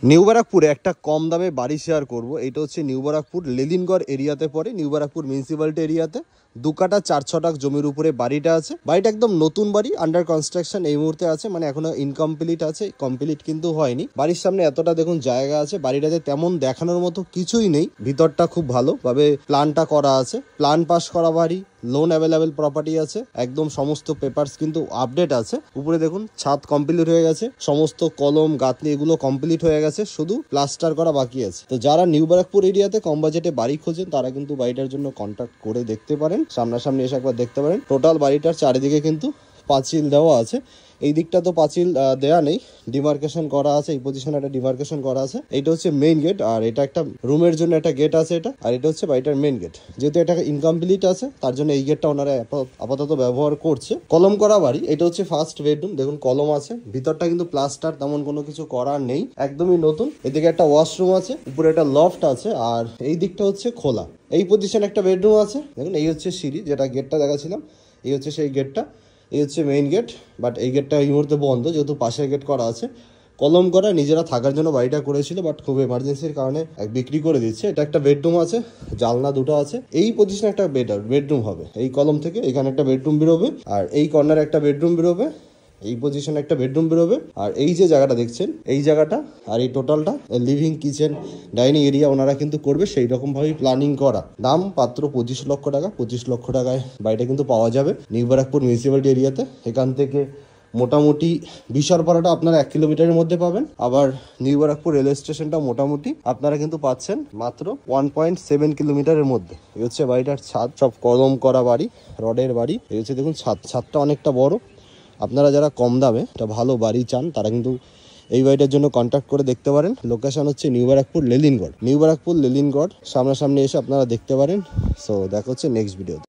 New ব্যারাকপুরে একটা কম দামে বাড়ি শেয়ার করব। এটা হচ্ছে নিউ ব্যারাকপুর লেলিনগড় এরিয়াতে পড়ে, নিউ ব্যারাকপুর মিউনিসিপ্যালিটি এরিয়াতে। 2 কাঠা 4 ছটাক জমির উপরে বাড়িটা আছে। বাড়িটা একদম নতুন বাড়ি, আন্ডার কনস্ট্রাকশন এই মুহূর্তে আছে, মানে এখনো ইনকমপ্লিট আছে, কমপ্লিট কিন্তু হয়নি। বাড়ির সামনে এতটা দেখুন জায়গা আছে। বাড়িটাতে তেমন দেখানোর মতো কিছুই নেই, ভিতরটা খুব ভালোভাবে প্ল্যানটা করা আছে। প্ল্যান পাস করা বাড়ি, লোন অ্যাভেলেবেল প্রপার্টি আছে, একদম সমস্ত পেপারস কিন্তু আপডেট আছে। উপরে দেখুন ছাদ কমপ্লিট হয়ে গেছে, সমস্ত কলম গাঁথনি এগুলো কমপ্লিট হয়ে গেছে, শুধু প্লাস্টার করা বাকি আছে। তো যারা নিউ ব্যারাকপুর এরিয়াতে কম বাজেটে বাড়ি খোঁজেন তারা কিন্তু বাড়িটার জন্য কন্ট্যাক্ট করে দেখতে পারেন, সামনাসামনি এসে একবার দেখতে পারেন। টোটাল বাড়িটার চারিদিকে কিন্তু পাঁচিল দেওয়া আছে। এই দিকটা তো পাঁচিল দেয়া নেই, ডিমার্কেশন করা আছে। এই পজিশনে একটা ডিমার্কেশন করা আছে। এটা হচ্ছে মেইন গেট, আর এটা একটা রুমের জন্য একটা গেট আছে এটা, আর এটা হচ্ছে বাড়িটার মেইন গেট। যেহেতু এটা ইনকমপ্লিট আছে তার জন্য এই গেটটা ওনারা আপাতত ব্যবহার করছে। কলম করা বাড়ি, এটা হচ্ছে ফার্স্ট বেডরুম। দেখুন কলম আছে, ভিতরটা কিন্তু প্লাস্টার তেমন কোনো কিছু করার নেই, একদমই নতুন। এদিকে একটা ওয়াশরুম আছে, উপরে একটা লফট আছে, আর এই দিকটা হচ্ছে খোলা। এই পজিশনে একটা বেডরুম আছে। দেখুন এই হচ্ছে সিঁড়ি, যেটা গেটটা দেখাছিলাম, এই হচ্ছে সেই গেটটা। এই হচ্ছে মেইন গেট, বাট এই গেটটা এই মুহূর্তে বন্ধ, যেহেতু পাশের গেট করা আছে। কলম করা, নিজেরা থাকার জন্য বাড়িটা করেছিল, বাট খুব এমার্জেন্সির কারণে বিক্রি করে দিচ্ছে। এটা একটা বেডরুম আছে, জানলা দুটো আছে। এই পজিশনে একটা বেডরুম হবে। এই কলম থেকে এখানে একটা বেডরুম বেরোবে, আর এই কর্নারে একটা বেডরুম বেরোবে, এই পজিশনে একটা বেডরুম বেরোবে। আর এই যে জায়গাটা দেখছেন, এই জায়গাটা আর এই টোটালটা লিভিং, কিচেন, ডাইনিং এরিয়া ওনারা কিন্তু করবে, সেই রকম ভাবেই প্ল্যানিং করা। দাম মাত্র 25 লক্ষ টাকা। 25 লক্ষ টাকায় বাড়িটা কিন্তু পাওয়া যাবে নিউ ব্যারাকপুর মিউনিসিপ্যালিটি এরিয়াতে। এখান থেকে মোটামুটি বিশারপাড়াটা আপনারা 1 কিলোমিটারের মধ্যে পাবেন। আবার নিউ ব্যারাকপুর রেলওয়ে স্টেশনটা মোটামুটি আপনারা কিন্তু পাচ্ছেন মাত্র 1.7 কিলোমিটারের মধ্যে। এই হচ্ছে বাড়িটার ছাদ, সব কলম করা বাড়ি, রডের বাড়ি। এই হচ্ছে দেখুন ছাদটা অনেকটা বড়। আপনারা যারা কম দামে একটা ভালো বাড়ি চান তারা কিন্তু এই বাড়িটার জন্য কন্ট্যাক্ট করে দেখতে পারেন। লোকেশন হচ্ছে নিউ ব্যারাকপুর লেলিনগড়। নিউ ব্যারাকপুর লেলিনগড় সামনাসামনি এসে আপনারা দেখতে পারেন। সো দেখা হচ্ছে নেক্সট ভিডিও।